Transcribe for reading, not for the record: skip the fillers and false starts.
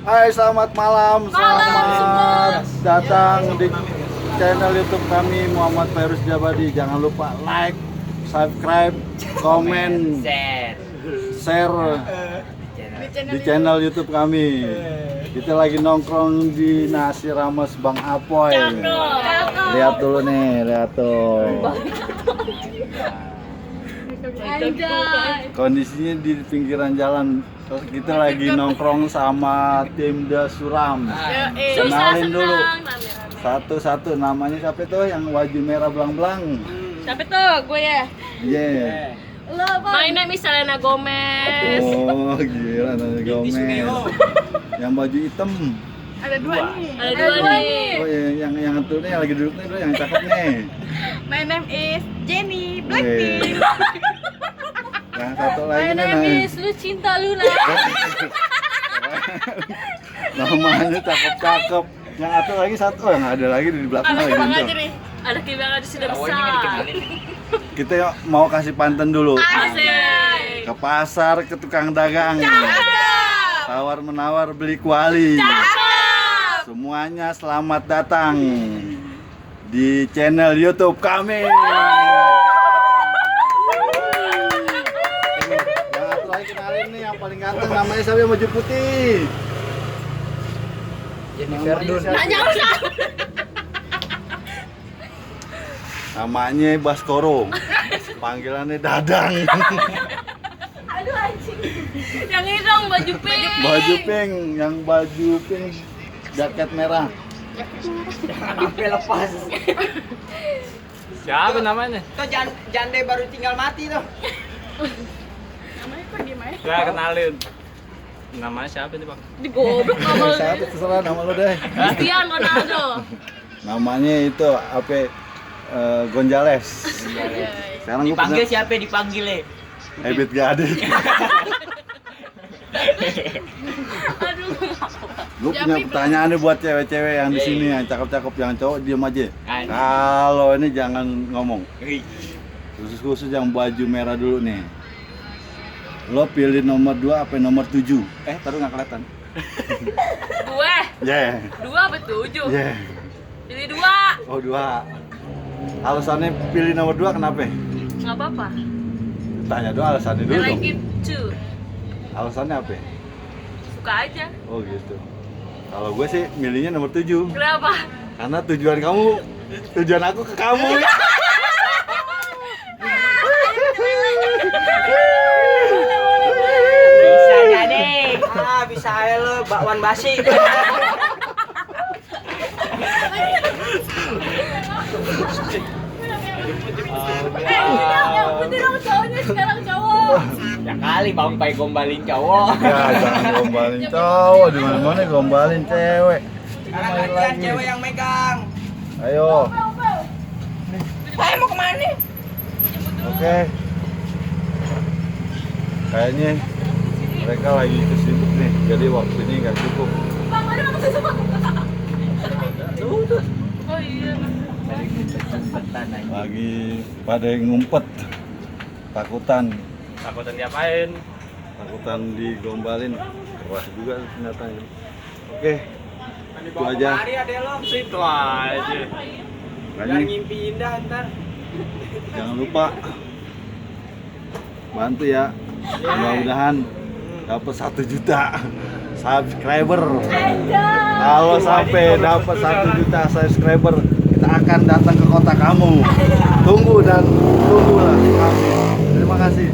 Hai, selamat malam, selamat datang di channel YouTube kami Muhammad Fairuz Jabadi. Jangan lupa like, subscribe, komen, share di channel YouTube kami. Kita lagi nongkrong di Nasi Rames Bang Apoy. Lihat dulu nih, lihat tuh. Kondisinya di pinggiran jalan. Kita lagi nongkrong sama tim The Suram. Kenalin dulu satu-satu, namanya siapa tuh yang baju merah belang-belang? Siapa tuh? Gue ya. Yeah. My name is Selena Gomez. Oh gila, Selena Gomez. Yang baju hitam. Ada dua nih. Oh yang itu nih yang lagi duduk nih, yang cakep nih. My name is Jenny Blackpink. Yang satu lagi My nih. name is Lucinta Luna. Namanya cakep-cakep. Yang satu lagi satu, yang ada lagi di belakang lagi. Ada kibang aja sudah besar. Kita mau kasih pantun dulu. Asik. Ke pasar, ke tukang dagang. Tawar menawar beli kuali. Semuanya selamat datang di channel YouTube kami. Yang satu lagi kenalin nih, yang paling ganteng, namanya siapa yang baju putih? Jennifer Dun. Namanya Baskoro. Panggilannya Dadang. Aduh anjing. Yang ini dong baju pink. Baju pink, yang baju pink, jaket merah. Sampai lepas. Siapa namanya? Tuh jande baru tinggal mati tuh. Namanya kok gimana? Gak kenalin. Namanya siapa nih bang? Digoblok nama lu. Satu terserah nama lo deh. Cristiano Ronaldo. Namanya itu apa? Gonzales. Sekarang gue Dipanggil punya siapa dipanggil ya? habit gak ada. Aduh. Gue punya pertanyaan nih buat cewek-cewek yang di sini, yang cakep-cakep, yang cowok diem aja. Ay. Kalau ini jangan ngomong. Khusus yang baju merah dulu nih. Lo pilih nomor 2 apa nomor 7? Taruh nggak kelihatan. Gue. Yeah. 2 apa 7? Yeah. Pilih 2. Oh 2. Alasannya pilih nomor 2 kenapa? Enggak apa-apa. Tanya dulu alasannya I dulu like dong. it too. Alasannya apa? Suka aja. Oh gitu. Kalau gue sih milihnya nomor 7. Kenapa? Karena tujuan aku ke kamu. Bisa jadi. Bisa aja lo bakwan basi. Yang putih dong cowoknya sekarang cowok. Ya kali bang pai gombalin cowok. Ya jangan gombalin cowok, di mana-mana gombalin cewek. Sekarang gantian cewek yang megang. Ayo. Saya mau kemana? Oke. Kayaknya mereka lagi kesibuk nih, jadi waktu ini nggak cukup. Bang, ada apa susu bang? Oh iya. Lagi pada ngumpet, takutan digombalin, keras juga ternyata. Oke, itu aja. Hari ada lo. Situ aja. Biar Kayaknya ngimpi indah ntar. jangan lupa bantu ya, mudah-mudahan dapat 1 juta subscriber. Kalau sampai dapat 1 juta subscriber, kita akan datang ke kota kamu. Tunggulah kami. Terima kasih.